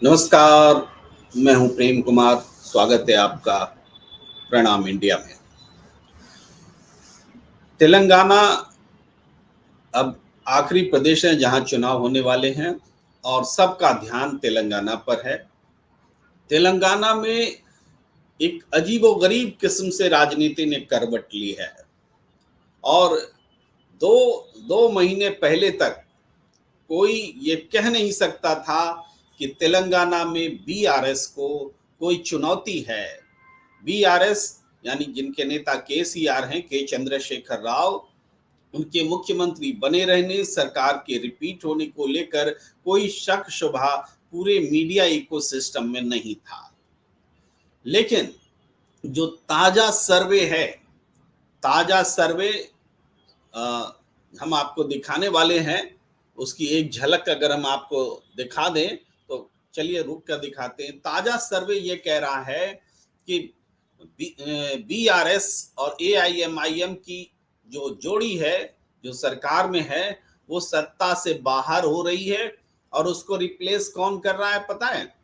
नमस्कार। मैं हूं प्रेम कुमार। स्वागत है आपका प्रणाम इंडिया में। तेलंगाना अब आखिरी प्रदेश है जहां चुनाव होने वाले हैं और सबका ध्यान तेलंगाना पर है। तेलंगाना में एक अजीबोगरीब किस्म से राजनीति ने करवट ली है और दो दो महीने पहले तक कोई ये कह नहीं सकता था कि तेलंगाना में बीआरएस को कोई चुनौती है। बीआरएस यानी जिनके नेता केसीआर हैं, के चंद्रशेखर राव, उनके मुख्यमंत्री बने रहने, सरकार के रिपीट होने को लेकर कोई शक शुबा पूरे मीडिया इकोसिस्टम में नहीं था। लेकिन जो ताजा सर्वे हम आपको दिखाने वाले हैं। उसकी एक झलक अगर हम आपको दिखा दें तो चलिए रुक कर दिखाते हैं। ताजा सर्वे ये कह रहा है कि बीआरएस और एआईएमआईएम की जो जोड़ी है, जो सरकार में है, वो सत्ता से बाहर हो रही है और उसको रिप्लेस कौन कर रहा है पता है?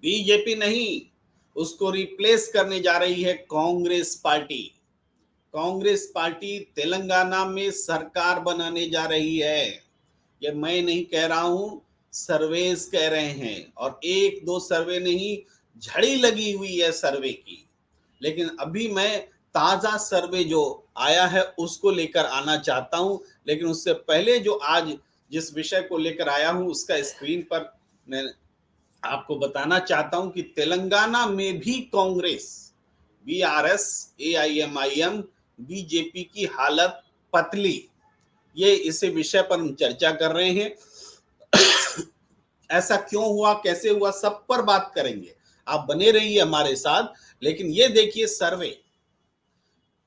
बीजेपी नहीं, उसको रिप्लेस करने जा रही है कांग्रेस पार्टी। कांग्रेस पार्टी तेलंगाना में सरकार बनाने जा रही है। ये मैं नहीं कह रहा हूं, सर्वेस कह रहे हैं और एक दो सर्वे नहीं, झड़ी लगी हुई है सर्वे की। लेकिन अभी मैं ताजा सर्वे जो आया है उसको लेकर आना चाहता हूं। लेकिन उससे पहले जो आज जिस विषय को लेकर आया हूं उसका स्क्रीन पर मैं आपको बताना चाहता हूं कि तेलंगाना में भी कांग्रेस, बीआरएस, एआईएमआईएम, बीजेपी की हालत पतली। ये इसी विषय पर हम चर्चा कर रहे हैं। ऐसा क्यों हुआ, कैसे हुआ, सब पर बात करेंगे। आप बने रहिए हमारे साथ। लेकिन ये देखिए survey,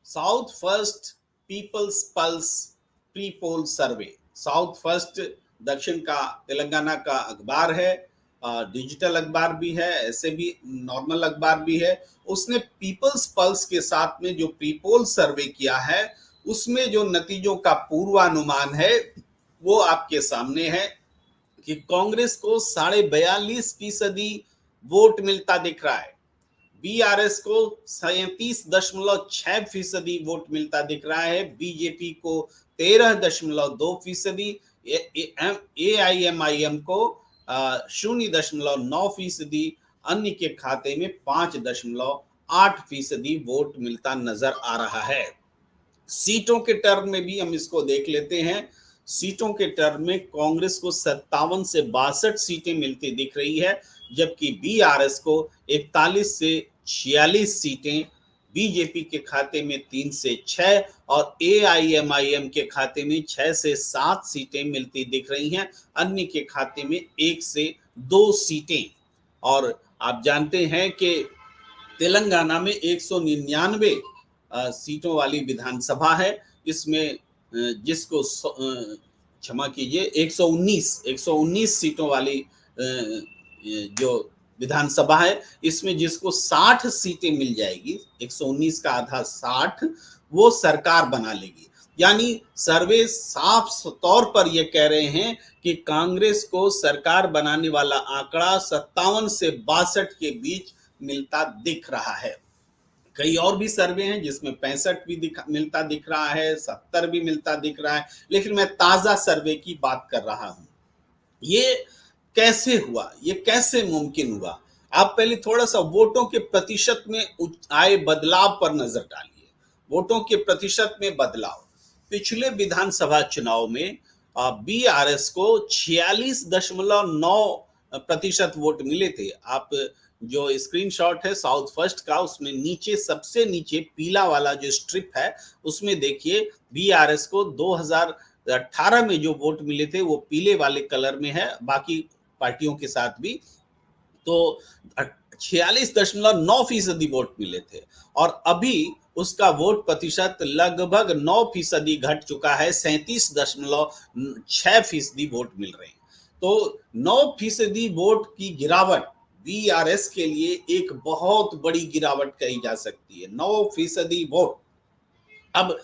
south first people's pulse pre poll survey. South first दक्षिण का तेलंगाना का अखबार है, डिजिटल अखबार भी है, ऐसे भी नॉर्मल अखबार भी है। उसने पीपल्स पल्स के साथ में जो प्री पोल सर्वे किया है उसमें जो नतीजों का पूर्वानुमान है वो आपके सामने है कि कांग्रेस को 42.5% वोट मिलता दिख रहा है। बीआरएस को 37.6% वोट मिलता दिख रहा है। बीजेपी को 13.2%, एआईएमआईएम को 0.9%, अन्य के खाते में 5.8% वोट मिलता नजर आ रहा है। सीटों के टर्म में भी हम इसको देख लेते हैं। सीटों के टर्म में कांग्रेस को 57 से 62 सीटें मिलती दिख रही है, जबकि बीआरएस को 41 से 46 सीटें, बीजेपी के खाते में 3 से 6 और एआईएमआईएम के खाते में 6 से 7 सीटें मिलती दिख रही हैं, अन्य के खाते में 1 से 2 सीटें। और आप जानते हैं कि तेलंगाना में 199 सीटों वाली विधानसभा है। इसमें जिसको क्षमा कीजिए 119 सीटों वाली जो विधानसभा है, इसमें जिसको 60 सीटें मिल जाएगी, 119 का आधा 60, वो सरकार बना लेगी। यानी सर्वे साफ तौर पर यह कह रहे हैं कि कांग्रेस को सरकार बनाने वाला आंकड़ा 57 से 62 के बीच मिलता दिख रहा है। कई और भी सर्वे हैं जिसमें 65 भी मिलता दिख रहा है, 70 भी मिलता दिख रहा है, लेकिन मैं ताजा सर्वे की बात कर रहा हूं। ये कैसे हुआ, ये कैसे मुमकिन हुआ? आप पहले थोड़ा सा वोटों के प्रतिशत में आए बदलाव पर नजर डालिए। वोटों के प्रतिशत में बदलाव, पिछले विधानसभा चुनाव में बीआरएस को 46.9% वोट मिले थे। आप जो स्क्रीनशॉट है साउथ फर्स्ट का, उसमें नीचे सबसे नीचे पीला वाला जो स्ट्रिप है उसमें देखिए बीआरएस को 2018 में जो वोट मिले थे वो पीले वाले कलर में है, बाकी पार्टियों के साथ भी। तो 46.9% वोट मिले थे और अभी उसका वोट प्रतिशत लगभग 9% घट चुका है, 37.6% वोट मिल रहे हैं। तो 9% वोट की गिरावट बीआरएस के लिए एक बहुत बड़ी गिरावट कही जा सकती है। 9% वोट। अब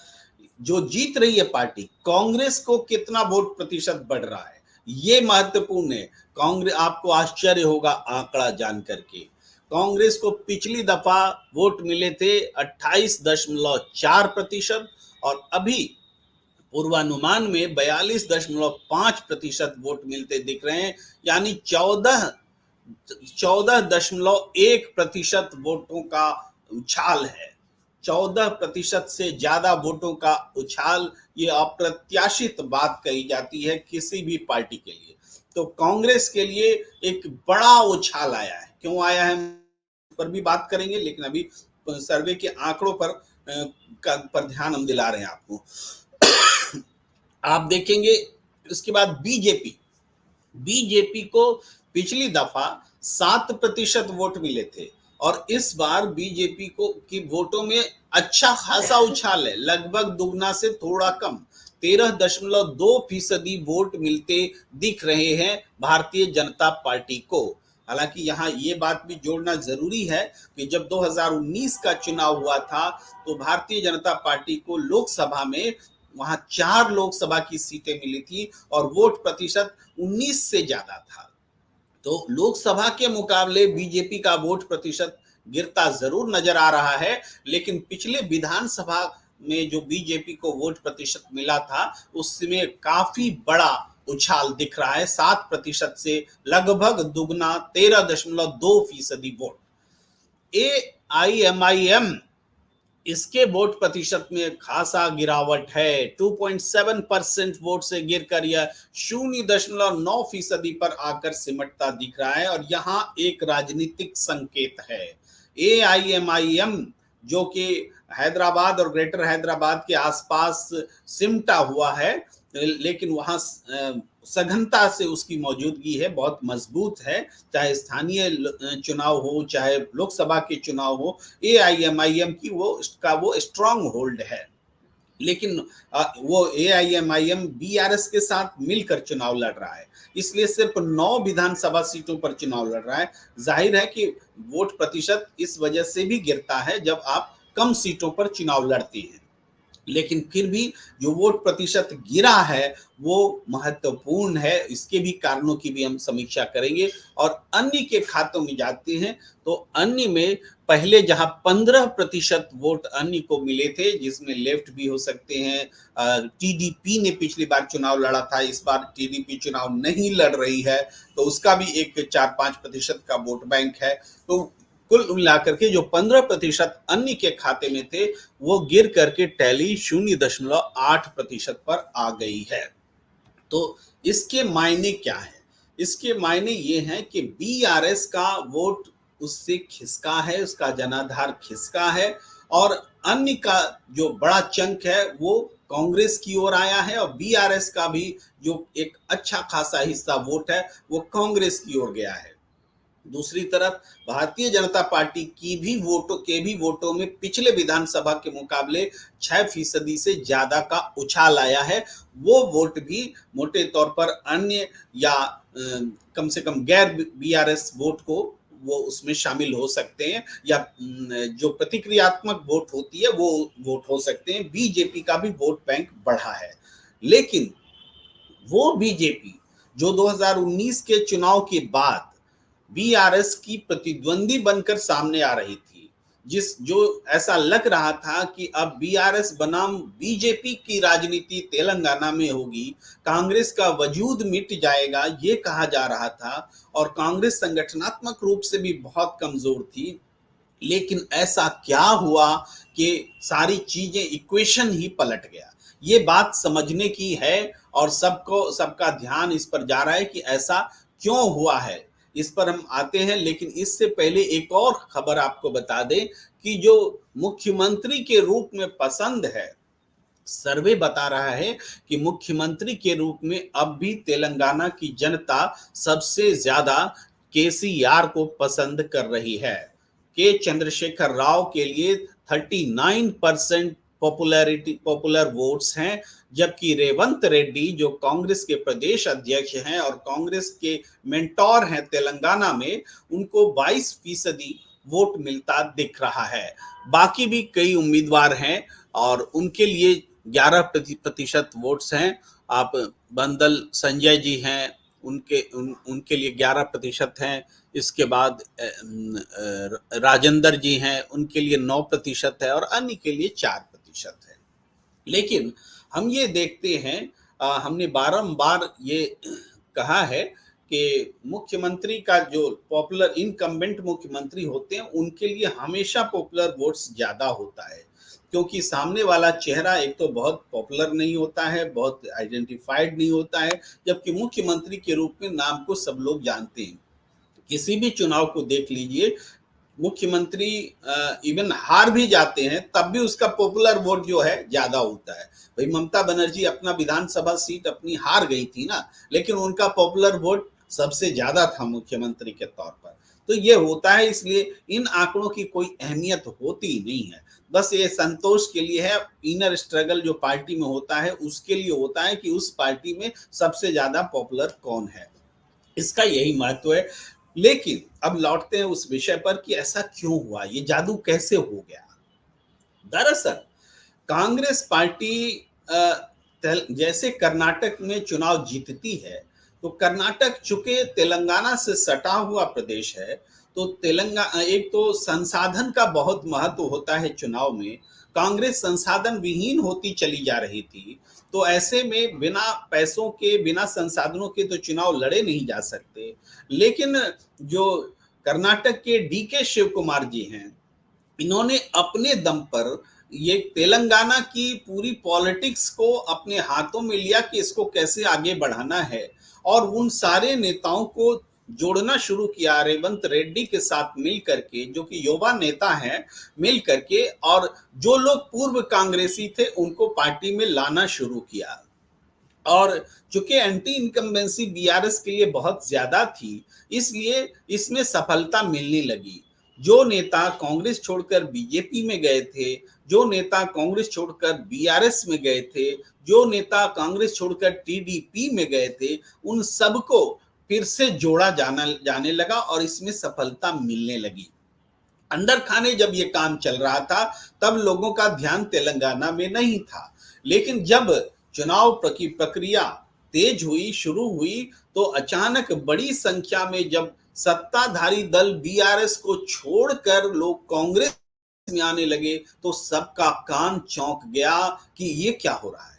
जो जीत रही है पार्टी, कांग्रेस को कितना वोट प्रतिशत बढ़ रहा है ये महत्वपूर्ण है। कांग्रेस, आपको आश्चर्य होगा आंकड़ा जान करके, कांग्रेस को पिछली दफा वोट मिले थे 28.4% और अभी पूर्वानुमान में 42.5% वोट मिलते दिख रहे हैं, यानी 14.1% वोटों का उछाल है। 14% से ज्यादा वोटों का उछाल, ये अप्रत्याशित बात कही जाती है किसी भी पार्टी के लिए। तो कांग्रेस के लिए एक बड़ा उछाल आया है। क्यों आया है पर भी बात करेंगे, लेकिन अभी सर्वे के आंकड़ों पर ध्यान हम दिला रहे हैं आपको। आप देखेंगे इसके बाद बीजेपी को पिछली दफा 7% वोट मिले थे और इस बार बीजेपी को की वोटों में अच्छा खासा उछाल है, लगभग दुगना से थोड़ा कम 13.2% वोट मिलते दिख रहे हैं भारतीय जनता पार्टी को। हालांकि यहाँ ये बात भी जोड़ना जरूरी है कि जब 2019 का चुनाव हुआ था तो भारतीय जनता पार्टी को लोकसभा में वहां 4 लोकसभा की सीटें मिली थी और वोट प्रतिशत 19 से ज्यादा था। तो लोकसभा के मुकाबले बीजेपी का वोट प्रतिशत गिरता जरूर नजर आ रहा है, लेकिन पिछले विधानसभा में जो बीजेपी को वोट प्रतिशत मिला था उसमें काफी बड़ा उछाल दिख रहा है, 7% से लगभग दुगना 13.2% वोट। AIMIM, इसके वोट प्रतिशत में खासा गिरावट है, 2.7% वोट से गिरकर यह 0.9% पर आकर सिमटता दिख रहा है और यहाँ एक राजनीतिक संकेत है। AIMIM जो कि हैदराबाद और ग्रेटर हैदराबाद के आसपास सिमटा हुआ है, लेकिन वहां सघनता से उसकी मौजूदगी है, बहुत मजबूत है, चाहे स्थानीय चुनाव हो चाहे लोकसभा के चुनाव हो, AIMIM की वो स्ट्रांग होल्ड है। लेकिन वो AIMIM BRS के साथ मिलकर चुनाव लड़ रहा है, इसलिए सिर्फ 9 विधानसभा सीटों पर चुनाव लड़ रहा है। जाहिर है कि वोट प्रतिशत इस वजह से भी गिरता है जब आप कम सीटों पर चुनाव लड़ते हैं, लेकिन फिर भी जो वोट प्रतिशत गिरा है वो महत्वपूर्ण है। इसके भी कारणों की भी हम समीक्षा करेंगे और अन्य के खातों में जाते हैं। तो अन्य में पहले जहां 15% वोट अन्य को मिले थे, जिसमें लेफ्ट भी हो सकते हैं, TDP ने पिछली बार चुनाव लड़ा था, इस बार TDP चुनाव नहीं लड़ रही है, तो उसका भी एक 4-5% का वोट बैंक है। तो कुल मिलाकर के जो 15% अन्य के खाते में थे वो गिर करके टैली 0.8% पर आ गई है। तो इसके मायने क्या है? इसके मायने ये हैं कि BRS का वोट उससे खिसका है, उसका जनाधार खिसका है और अन्य का जो बड़ा चंक है वो कांग्रेस की ओर आया है और BRS का भी जो एक अच्छा खासा हिस्सा वोट है वो कांग्रेस की ओर गया है। दूसरी तरफ भारतीय जनता पार्टी की भी वोटों में पिछले विधानसभा के मुकाबले 6% से ज्यादा का उछाल आया है। वो वोट भी मोटे तौर पर अन्य या कम से कम गैर BRS वोट को वो उसमें शामिल हो सकते हैं, या जो प्रतिक्रियात्मक वोट होती है वो वोट हो सकते हैं। बीजेपी का भी वोट बैंक बढ़ा है, लेकिन वो बीजेपी जो 2019 के चुनाव के बाद BRS की प्रतिद्वंदी बनकर सामने आ रही थी, जो ऐसा लग रहा था कि अब BRS बनाम बीजेपी की राजनीति तेलंगाना में होगी, कांग्रेस का वजूद मिट जाएगा, ये कहा जा रहा था और कांग्रेस संगठनात्मक रूप से भी बहुत कमजोर थी। लेकिन ऐसा क्या हुआ कि सारी चीजें, इक्वेशन ही पलट गया। ये बात समझने की है और सबका ध्यान इस पर जा रहा है कि ऐसा क्यों हुआ है, इस पर हम आते हैं। लेकिन इससे पहले एक और खबर आपको बता दें कि जो मुख्यमंत्री के रूप में पसंद है, सर्वे बता रहा है कि मुख्यमंत्री के रूप में अब भी तेलंगाना की जनता सबसे ज्यादा KCR को पसंद कर रही है। के चंद्रशेखर राव के लिए 39% पॉपुलर वोट्स हैं, जबकि रेवंत रेड्डी जो कांग्रेस के प्रदेश अध्यक्ष हैं और कांग्रेस के मेंटोर हैं तेलंगाना में, उनको 22% वोट मिलता दिख रहा है। बाकी भी कई उम्मीदवार हैं और उनके लिए 11% वोट्स हैं आप बंदल संजय जी हैं, उनके लिए 11% हैं। इसके बाद राजेंद्र जी हैं, उनके लिए 9% है और अन्य के लिए 4% है। लेकिन हम ये देखते हैं, हमने बारंबार ये कहा है कि मुख्यमंत्री का जो पॉपुलर इनकम्बेंट मुख्यमंत्री होते हैं उनके लिए हमेशा पॉपुलर वोट्स ज़्यादा होता है, क्योंकि सामने वाला चेहरा एक तो बहुत पॉपुलर नहीं होता है, बहुत आइडेंटिफाइड नहीं होता है, जबकि मुख्यमंत्री के रूप में नाम को सब लोग जानते हैं। किसी भी चुनाव को देख लीजिए, मुख्यमंत्री इवन हार भी जाते हैं तब भी उसका पॉपुलर वोट जो है ज्यादा होता है। भाई ममता बनर्जी अपना विधानसभा सीट अपनी हार गई थी ना, लेकिन उनका पॉपुलर वोट सबसे ज्यादा था मुख्यमंत्री के तौर पर। तो ये होता है, इसलिए इन आंकड़ों की कोई अहमियत होती नहीं है, बस ये संतोष के लिए है। इनर स्ट्रगल जो पार्टी में होता है उसके लिए होता है कि उस पार्टी में सबसे ज्यादा पॉपुलर कौन है, इसका यही महत्व है। लेकिन अब लौटते हैं उस विषय पर कि ऐसा क्यों हुआ, ये जादू कैसे हो गया। दरअसल कांग्रेस पार्टी जैसे कर्नाटक में चुनाव जीतती है, तो कर्नाटक चूंकि तेलंगाना से सटा हुआ प्रदेश है, तो तेलंगाना एक तो संसाधन का बहुत महत्व होता है चुनाव में। कांग्रेस संसाधन विहीन होती चली जा रही थी, तो ऐसे में बिना पैसों के, बिना संसाधनों के तो चुनाव लड़े नहीं जा सकते। लेकिन जो कर्नाटक के डीके शिव कुमार जी हैं, इन्होंने अपने दम पर ये तेलंगाना की पूरी पॉलिटिक्स को अपने हाथों में लिया कि इसको कैसे आगे बढ़ाना है, और उन सारे नेताओं को जोड़ना शुरू किया रेवंत रेड्डी के साथ मिल करके, जो कि युवा नेता हैं, मिल करके, और जो लोग पूर्व कांग्रेसी थे उनको पार्टी में लाना शुरू किया। और चूंकि एंटी इनकम्बेंसी बीआरएस के लिए बहुत ज्यादा थी, इसलिए इसमें सफलता मिलने लगी। जो नेता कांग्रेस छोड़कर बीजेपी में गए थे, जो नेता कांग्रेस छोड़कर बीआरएस में गए थे, जो नेता कांग्रेस छोड़कर टीडीपी में गए थे, उन सबको फिर से जोड़ा जाने लगा और इसमें सफलता मिलने लगी। अंदर खाने जब ये काम चल रहा था तब लोगों का ध्यान तेलंगाना में नहीं था, लेकिन जब चुनाव की प्रक्रिया तेज हुई, शुरू हुई, तो अचानक बड़ी संख्या में जब सत्ताधारी दल बीआरएस को छोड़कर लोग कांग्रेस में आने लगे, तो सबका कान चौंक गया कि ये क्या हो रहा है।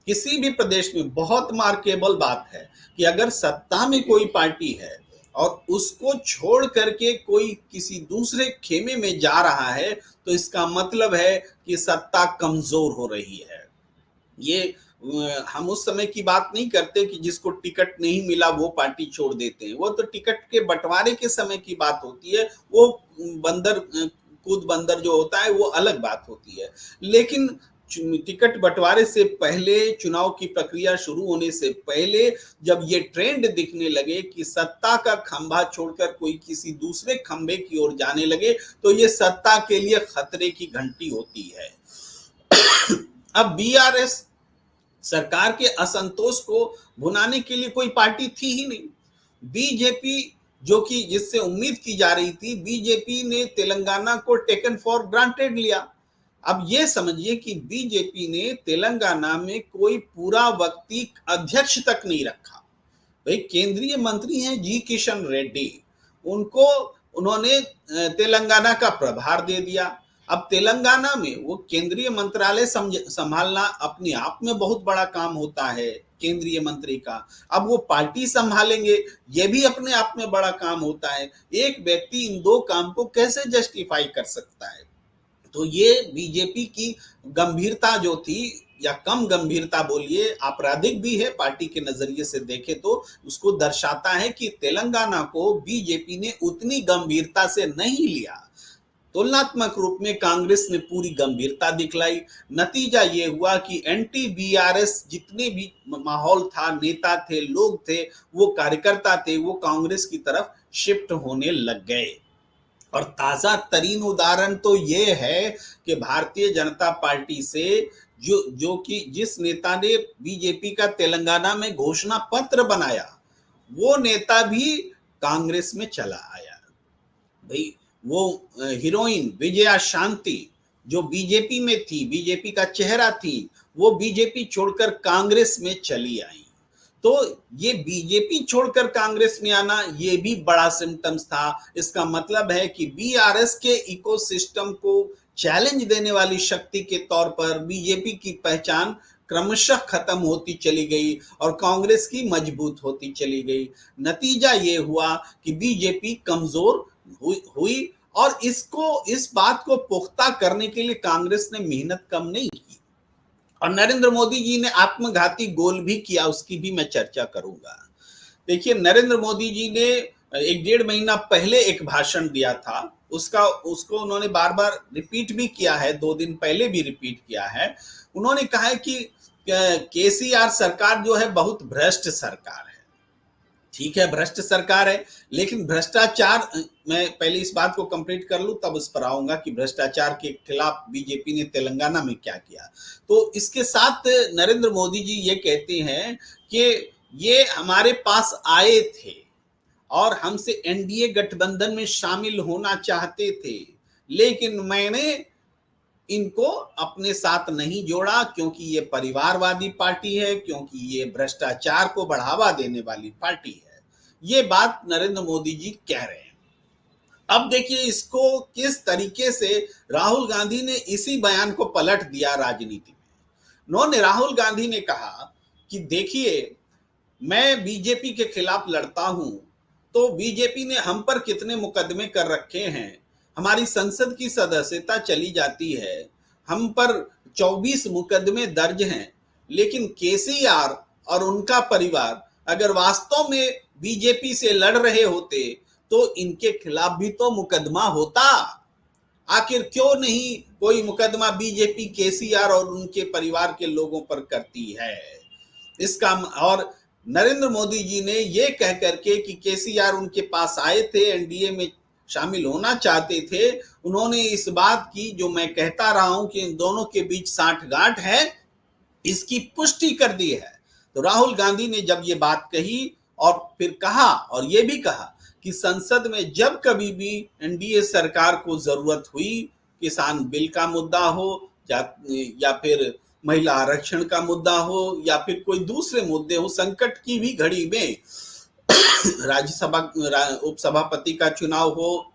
किसी भी प्रदेश में बहुत मार्केबल बात है कि अगर सत्ता में कोई पार्टी है और उसको छोड़ करके कोई किसी दूसरे खेमे में जा रहा है, तो इसका मतलब है कि सत्ता कमजोर हो रही है। ये हम उस समय की बात नहीं करते कि जिसको टिकट नहीं मिला वो पार्टी छोड़ देते हैं, वो तो टिकट के बंटवारे के समय की बात होती है। वो बंदर कूद बंदर जो होता है वो अलग बात होती है। लेकिन टिकट बंटवारे से पहले, चुनाव की प्रक्रिया शुरू होने से पहले, जब ये ट्रेंड दिखने लगे कि सत्ता का खंभा छोड़कर कोई किसी दूसरे खंभे की ओर जाने लगे, तो ये सत्ता के लिए खतरे की घंटी होती है। अब बीआरएस सरकार के असंतोष को भुनाने के लिए कोई पार्टी थी ही नहीं। बीजेपी, जो कि जिससे उम्मीद की जा रही थी, बीजेपी ने तेलंगाना को टेकन फॉर ग्रांटेड लिया। अब ये समझिए कि बीजेपी ने तेलंगाना में कोई पूरा वक्ती अध्यक्ष तक नहीं रखा। भाई केंद्रीय मंत्री हैं जी किशन रेड्डी, उनको उन्होंने तेलंगाना का प्रभार दे दिया। अब तेलंगाना में वो केंद्रीय मंत्रालय संभालना अपने आप में बहुत बड़ा काम होता है केंद्रीय मंत्री का। अब वो पार्टी संभालेंगे, ये भी अपने आप में बड़ा काम होता है। एक व्यक्ति इन दो काम को कैसे जस्टिफाई कर सकता है? तो ये बीजेपी की गंभीरता जो थी, या कम गंभीरता बोलिए, आपराधिक भी है पार्टी के नजरिए से देखे तो, उसको दर्शाता है कि तेलंगाना को बीजेपी ने उतनी गंभीरता से नहीं लिया। तुलनात्मक रूप में कांग्रेस ने पूरी गंभीरता दिखलाई। नतीजा ये हुआ कि एंटी बीआरएस जितने भी माहौल था, नेता थे, लोग थे, वो कार्यकर्ता थे, वो कांग्रेस की तरफ शिफ्ट होने लग गए। और ताजा तरीन उदाहरण तो ये है कि भारतीय जनता पार्टी से जो कि जिस नेता ने बीजेपी का तेलंगाना में घोषणा पत्र बनाया, वो नेता भी कांग्रेस में चला आया। भाई वो हीरोइन विजया शांति, जो बीजेपी में थी, बीजेपी का चेहरा थी, वो बीजेपी छोड़कर कांग्रेस में चली आई। तो ये बीजेपी छोड़कर कांग्रेस में आना ये भी बड़ा सिम्टम्स था। इसका मतलब है कि बीआरएस के इकोसिस्टम को चैलेंज देने वाली शक्ति के तौर पर बीजेपी की पहचान क्रमशः खत्म होती चली गई और कांग्रेस की मजबूत होती चली गई। नतीजा ये हुआ कि बीजेपी कमजोर हुई और इस बात को पुख्ता करने के लिए कांग्रेस ने मेहनत कम नहीं की और नरेंद्र मोदी जी ने आत्मघाती गोल भी किया, उसकी भी मैं चर्चा करूंगा। देखिए, नरेंद्र मोदी जी ने 1-1.5 महीना पहले एक भाषण दिया था, उसको उन्होंने बार बार रिपीट भी किया है, 2 दिन पहले भी रिपीट किया है। उन्होंने कहा है कि केसीआर सरकार जो है बहुत भ्रष्ट सरकार है। ठीक है, भ्रष्ट सरकार है, लेकिन भ्रष्टाचार, मैं पहले इस बात को कंप्लीट कर लूं तब उस पर आऊंगा कि भ्रष्टाचार के खिलाफ बीजेपी ने तेलंगाना में क्या किया। तो इसके साथ नरेंद्र मोदी जी ये कहते हैं कि ये हमारे पास आए थे और हमसे एनडीए गठबंधन में शामिल होना चाहते थे, लेकिन मैंने इनको अपने साथ नहीं जोड़ा क्योंकि ये परिवारवादी पार्टी है, क्योंकि ये भ्रष्टाचार को बढ़ावा देने वाली पार्टी है। ये बात नरेंद्र मोदी जी कह रहे हैं। अब देखिए इसको किस तरीके से राहुल गांधी ने इसी बयान को पलट दिया राजनीति में। उन्होंने, राहुल गांधी ने कहा कि देखिए, मैं बीजेपी के खिलाफ लड़ता हूं तो बीजेपी ने हम पर कितने मुकदमे कर रखे हैं, हमारी संसद की सदस्यता चली जाती है, हम पर 24 मुकदमे दर्ज हैं, लेकिन केसीआर और उनका परिवार अगर वास्तव में बीजेपी से लड़ रहे होते तो इनके खिलाफ भी तो मुकदमा होता। आखिर क्यों नहीं कोई मुकदमा बीजेपी केसीआर और उनके परिवार के लोगों पर करती है। इसका और नरेंद्र मोदी जी ने ये कह करके कि केसीआर उनके पास आए थे, एनडीए में शामिल होना चाहते थे, उन्होंने इस बात की, जो मैं कहता रहा हूं कि इन दोनों के बीच साठगांठ है, इसकी पुष्टि कर दी है। तो राहुल गांधी ने जब ये बात कही और फिर कहा, और ये भी कहा कि संसद में जब कभी भी एनडीए सरकार को जरूरत हुई, किसान बिल का मुद्दा हो या फिर महिला आरक्षण का मुद्दा हो या फिर कोई दूसरे मुद्दे हो, संकट की भी घड़ी में राज्यसभा उपसभापति का चुनाव हो,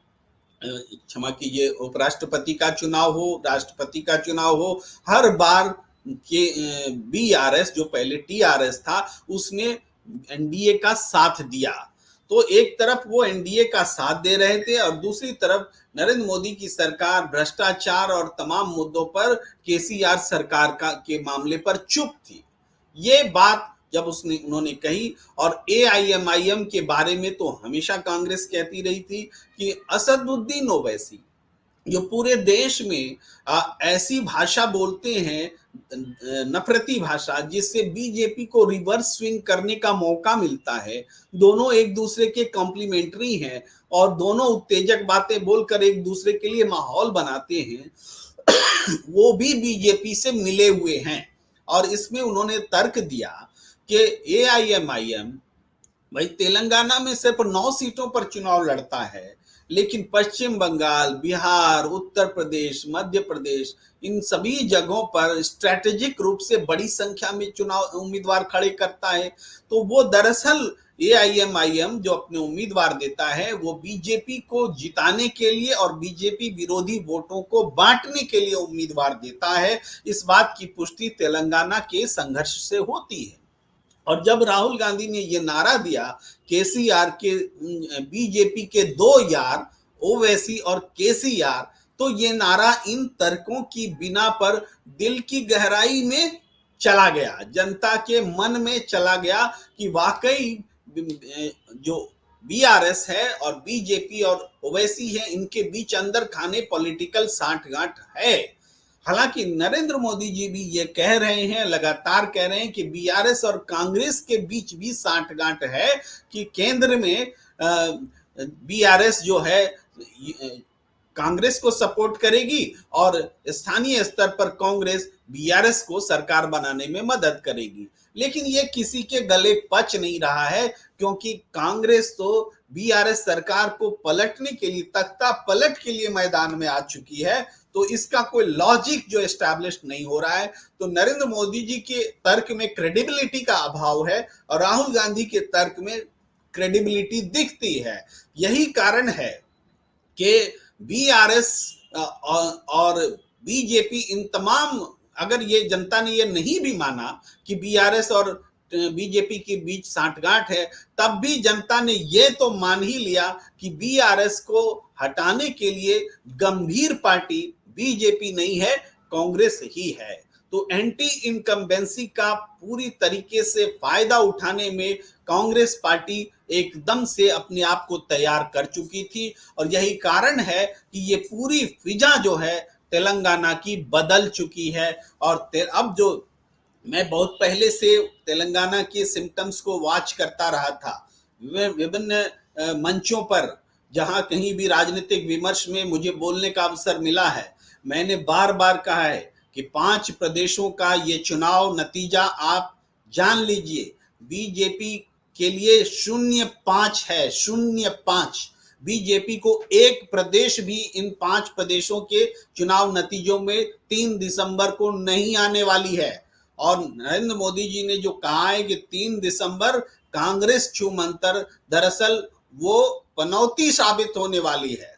क्षमा कीजिए, उपराष्ट्रपति का चुनाव हो, राष्ट्रपति का चुनाव हो, हर बार के बीआरएस जो पहले टीआरएस था उसने एनडीए का साथ दिया। तो एक तरफ वो एनडीए का साथ दे रहे थे और दूसरी तरफ नरेंद्र मोदी की सरकार भ्रष्टाचार और तमाम मुद्दों पर केसीआर सरकार के मामले पर चुप थी। ये बात जब उन्होंने कही, और एआईएमआईएम के बारे में तो हमेशा कांग्रेस कहती रही थी कि असदुद्दीन ओवैसी जो पूरे देश में ऐसी भाषा बोलते हैं, नफरती भाषा, जिससे बीजेपी को रिवर्स स्विंग करने का मौका मिलता है। दोनों एक दूसरे के कॉम्प्लीमेंट्री हैं और दोनों उत्तेजक बातें बोलकर एक दूसरे के लिए माहौल बनाते हैं। वो भी बीजेपी से मिले हुए हैं और इसमें उन्होंने तर्क दिया कि एआईएमआईएम भाई तेलंगाना में सिर्फ 9 सीटों पर चुनाव लड़ता है, लेकिन पश्चिम बंगाल, बिहार, उत्तर प्रदेश, मध्य प्रदेश, इन सभी जगहों पर स्ट्रेटेजिक रूप से बड़ी संख्या में चुनाव उम्मीदवार खड़े करता है। तो वो दरअसल एआईएमआईएम जो अपने उम्मीदवार देता है वो बीजेपी को जिताने के लिए और बीजेपी विरोधी वोटों को बांटने के लिए उम्मीदवार देता है। इस बात की पुष्टि तेलंगाना के संघर्ष से होती है। और जब राहुल गांधी ने ये नारा दिया, केसीआर के बीजेपी के 2 यार ओवैसी और केसीआर, तो ये नारा इन तर्कों की बिना पर दिल की गहराई में चला गया, जनता के मन में चला गया कि वाकई जो बीआरएस है और बीजेपी और ओवैसी है, इनके बीच अंदर खाने पॉलिटिकल साठगांठ है। हालांकि नरेंद्र मोदी जी भी ये कह रहे हैं, लगातार कह रहे हैं कि बीआरएस और कांग्रेस के बीच भी साठगांठ है कि केंद्र में बीआरएस जो है कांग्रेस को सपोर्ट करेगी और स्थानीय स्तर पर कांग्रेस बीआरएस को सरकार बनाने में मदद करेगी। लेकिन ये किसी के गले पच नहीं रहा है, क्योंकि कांग्रेस तो बीआरएस सरकार को पलटने के लिए, तख्ता पलट के लिए मैदान में आ चुकी है। तो इसका कोई लॉजिक जो एस्टैब्लिश नहीं हो रहा है। तो नरेंद्र मोदी जी के तर्क में क्रेडिबिलिटी का अभाव है और राहुल गांधी के तर्क में क्रेडिबिलिटी दिखती है। यही कारण है कि बीआरएस और बीजेपी इन तमाम, अगर ये जनता ने ये नहीं भी माना कि बीआरएस और बीजेपी के बीच सांठगांठ है, तब भी जनता ने ये तो मान ही लिया कि बीआरएस को हटाने के लिए गंभीर पार्टी बीजेपी नहीं है, कांग्रेस ही है। तो एंटी इनकम्बेंसी का पूरी तरीके से फायदा उठाने में कांग्रेस पार्टी एकदम से अपने आप को तैयार कर चुकी थी और यही कारण है कि ये पूरी फिजा जो है तेलंगाना की बदल चुकी है। और अब जो मैं बहुत पहले से तेलंगाना के सिम्टम्स को वॉच करता रहा था, विभिन्न मंचों पर जहां कहीं भी राजनीतिक विमर्श में मुझे बोलने का अवसर मिला है, मैंने बार बार कहा है कि 5 प्रदेशों का ये चुनाव नतीजा आप जान लीजिए, बीजेपी के लिए 0-5 है, 0-5। बीजेपी को एक प्रदेश भी इन 5 प्रदेशों के चुनाव नतीजों में 3 दिसंबर को नहीं आने वाली है। और नरेंद्र मोदी जी ने जो कहा है कि 3 दिसंबर कांग्रेस छूमंतर, दरअसल वो पनौती साबित होने वाली है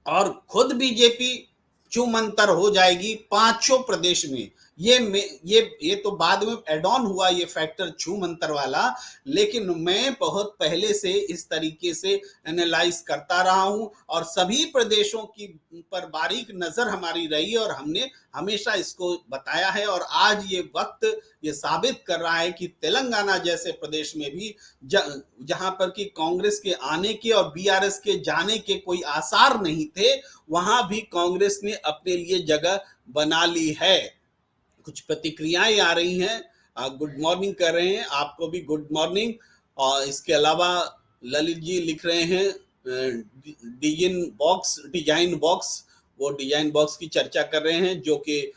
और खुद बीजेपी छूमंतर हो जाएगी 5 प्रदेश में। ये तो बाद में एड ऑन हुआ ये फैक्टर छूमंतर वाला, लेकिन मैं बहुत पहले से इस तरीके से एनालाइज करता रहा हूं और सभी प्रदेशों की पर बारीक नजर हमारी रही और हमने हमेशा इसको बताया है। और आज ये वक्त ये साबित कर रहा है कि तेलंगाना जैसे प्रदेश में भी जहां पर कि कांग्रेस के आने के और बीआरएस के जाने के कोई आसार नहीं थे, वहां भी कांग्रेस ने अपने लिए जगह बना ली है। कुछ प्रतिक्रियाएं आ रही हैं, गुड मॉर्निंग कर रहे हैं, आपको भी गुड मॉर्निंग। और इसके अलावा ललित जी लिख रहे हैं डिजाइन बॉक्स, वो डिजाइन बॉक्स की चर्चा कर रहे हैं जो कि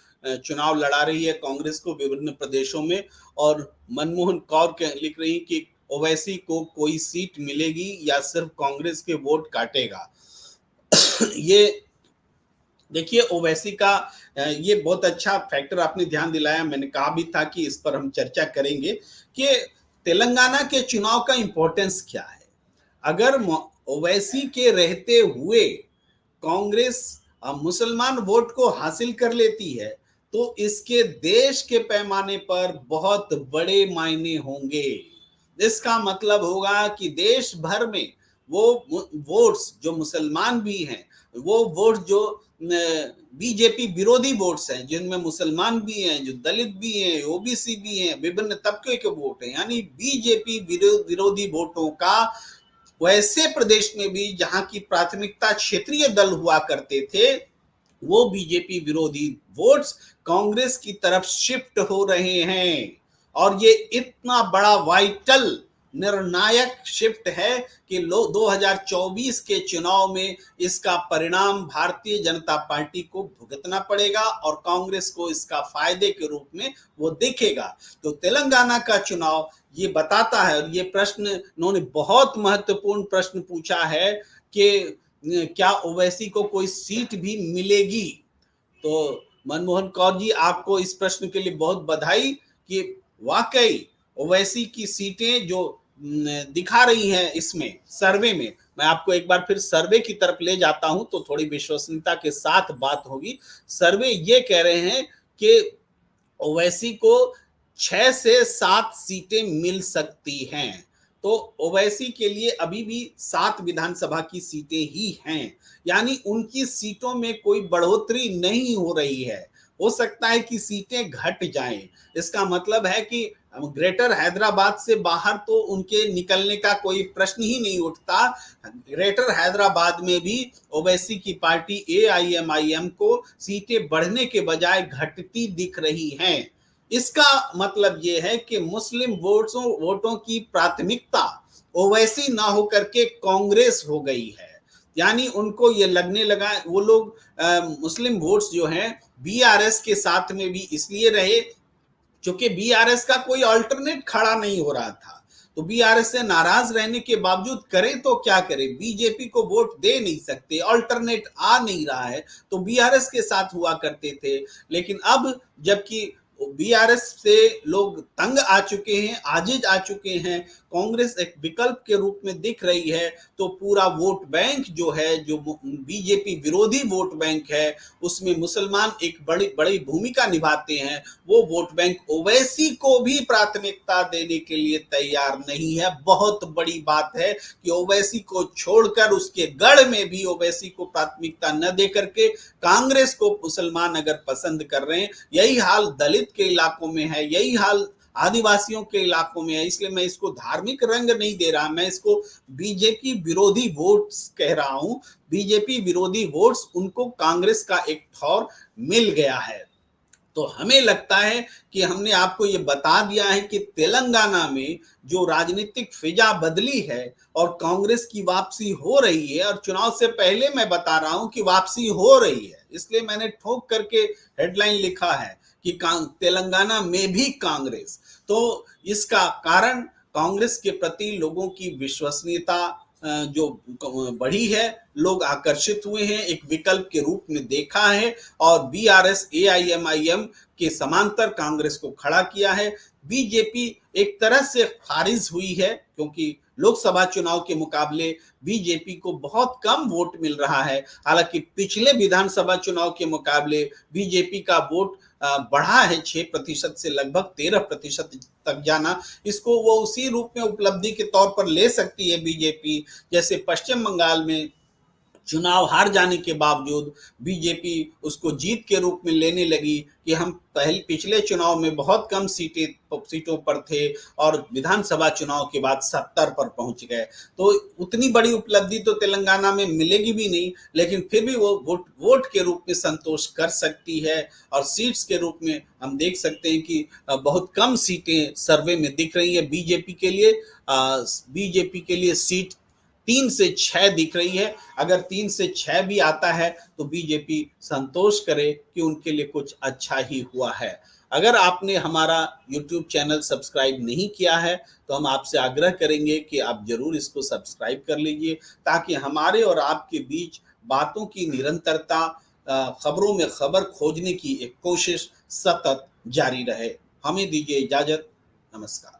चुनाव लड़ा रही है कांग्रेस को विभिन्न प्रदेशों में। और मनमोहन कौर लिख रही कि ओवैसी को कोई सीट मिलेगी या सिर्फ कांग्रेस के वोट काटेगा। ये देखिए, ओवैसी का ये बहुत अच्छा फैक्टर आपने ध्यान दिलाया। मैंने कहा भी था कि इस पर हम चर्चा करेंगे कि तेलंगाना के चुनाव का इंपॉर्टेंस क्या है। अगर ओवैसी के रहते हुए कांग्रेस मुसलमान वोट को हासिल कर लेती है तो इसके देश के पैमाने पर बहुत बड़े मायने होंगे। इसका मतलब होगा कि देश भर में वो वोट्स जो मुसलमान भी हैं, वो वोट जो बीजेपी विरोधी वोट्स हैं, जिनमें मुसलमान भी हैं, जो दलित भी हैं, ओबीसी भी हैं, विभिन्न तबके के वोट हैं, यानी बीजेपी विरोधी वोटों का वैसे प्रदेश में भी जहां की प्राथमिकता क्षेत्रीय दल हुआ करते थे, वो बीजेपी विरोधी वोट्स कांग्रेस की तरफ शिफ्ट हो रहे हैं। और ये इतना बड़ा वाइटल निर्णायक शिफ्ट है कि 2024 के चुनाव में इसका परिणाम भारतीय जनता पार्टी को भुगतना पड़ेगा और कांग्रेस को इसका फायदे के रूप में वो दिखेगा। तो तेलंगाना का चुनाव ये बताता है, और ये प्रश्न उन्होंने बहुत महत्वपूर्ण प्रश्न पूछा है कि क्या ओवैसी को कोई सीट भी मिलेगी। तो मनमोहन कौर जी, आपको इस प्रश्न के लिए बहुत बधाई कि वाकई ओवैसी की सीटें जो दिखा रही हैं इसमें सर्वे में। मैं आपको एक बार फिर सर्वे की तरफ ले जाता हूं तो थोड़ी विश्वसनीयता के साथ बात होगी। सर्वे ये कह रहे हैं कि ओवैसी को 6 से 7 सीटें मिल सकती हैं। तो ओवैसी के लिए अभी भी 7 विधानसभा की सीटें ही हैं, यानी उनकी सीटों में कोई बढ़ोतरी नहीं हो रही है। हो सकता है कि सीटें घट जाएं। इसका मतलब है कि ग्रेटर हैदराबाद से बाहर तो उनके निकलने का कोई प्रश्न ही नहीं उठता। ग्रेटर हैदराबाद में भी ओवैसी की पार्टी एआईएमआईएम को सीटें बढ़ने के बजाय घटती दिख रही हैं। इसका मतलब यह है कि मुस्लिम वोटों की प्राथमिकता ओवैसी ना होकर के कांग्रेस हो गई है। यानी उनको ये लगने लगा, वो लोग मुस्लिम वोट्स जो हैं बीआरएस के साथ में भी इसलिए रहे क्योंकि बीआरएस का कोई अल्टरनेट खड़ा नहीं हो रहा था। तो बीआरएस से नाराज रहने के बावजूद करें तो क्या करें, बीजेपी को वोट दे नहीं सकते, अल्टरनेट आ नहीं रहा है, तो बीआरएस के साथ हुआ करते थे। लेकिन अब जबकि बीआरएस से लोग तंग आ चुके हैं, आजिज आ चुके हैं, कांग्रेस एक विकल्प के रूप में दिख रही है, तो पूरा वोट बैंक जो है, जो बीजेपी विरोधी वोट बैंक है, उसमें मुसलमान एक बड़ी बड़ी भूमिका निभाते हैं। वो वोट बैंक ओवैसी को भी प्राथमिकता देने के लिए तैयार नहीं है। बहुत बड़ी बात है कि ओवैसी को छोड़कर उसके गढ़ में भी ओवैसी को प्राथमिकता न देकर के कांग्रेस को मुसलमान अगर पसंद कर रहे हैं, यही हाल दलित के इलाकों में है, यही हाल आदिवासियों के इलाकों में है। इसलिए मैं इसको धार्मिक रंग नहीं दे रहा, मैं इसको बीजेपी विरोधी वोट्स कह रहा हूं। बीजेपी विरोधी वोट्स उनको कांग्रेस का एक ठौर मिल गया है। तो हमें लगता है कि हमने आपको ये बता दिया है कि तेलंगाना में जो राजनीतिक फिजा बदली है और कांग्रेस की वापसी हो रही है, और चुनाव से पहले मैं बता रहा हूं कि वापसी हो रही है, इसलिए मैंने ठोक करके हेडलाइन लिखा है कि तेलंगाना में भी कांग्रेस। तो इसका कारण कांग्रेस के प्रति लोगों की विश्वसनीयता जो बढ़ी है, लोग आकर्षित हुए हैं, एक विकल्प के रूप में देखा है, और बीआरएस एआईएमआईएम के समांतर कांग्रेस को खड़ा किया है। बीजेपी एक तरह से खारिज हुई है क्योंकि लोकसभा चुनाव के मुकाबले बीजेपी को बहुत कम वोट मिल रहा है। हालांकि पिछले विधानसभा चुनाव के मुकाबले बीजेपी का वोट बढ़ा है 6% से लगभग 13% तक जाना। इसको वो उसी रूप में उपलब्धि के तौर पर ले सकती है बीजेपी, जैसे पश्चिम बंगाल में चुनाव हार जाने के बावजूद बीजेपी उसको जीत के रूप में लेने लगी कि हम पिछले चुनाव में बहुत कम सीटों पर थे और विधानसभा चुनाव के बाद 70 पर पहुंच गए। तो उतनी बड़ी उपलब्धि तो तेलंगाना में मिलेगी भी नहीं, लेकिन फिर भी वो वोट के रूप में संतोष कर सकती है। और सीट्स के रूप में हम देख सकते हैं कि बहुत कम सीटें सर्वे में दिख रही है बीजेपी के लिए। बीजेपी के लिए सीट 3 से 6 दिख रही है। अगर 3 से 6 भी आता है तो बीजेपी संतोष करे कि उनके लिए कुछ अच्छा ही हुआ है। अगर आपने हमारा YouTube चैनल सब्सक्राइब नहीं किया है तो हम आपसे आग्रह करेंगे कि आप जरूर इसको सब्सक्राइब कर लीजिए, ताकि हमारे और आपके बीच बातों की निरंतरता, खबरों में खबर खोजने की एक कोशिश सतत जारी रहे। हमें दीजिए इजाजत। नमस्कार।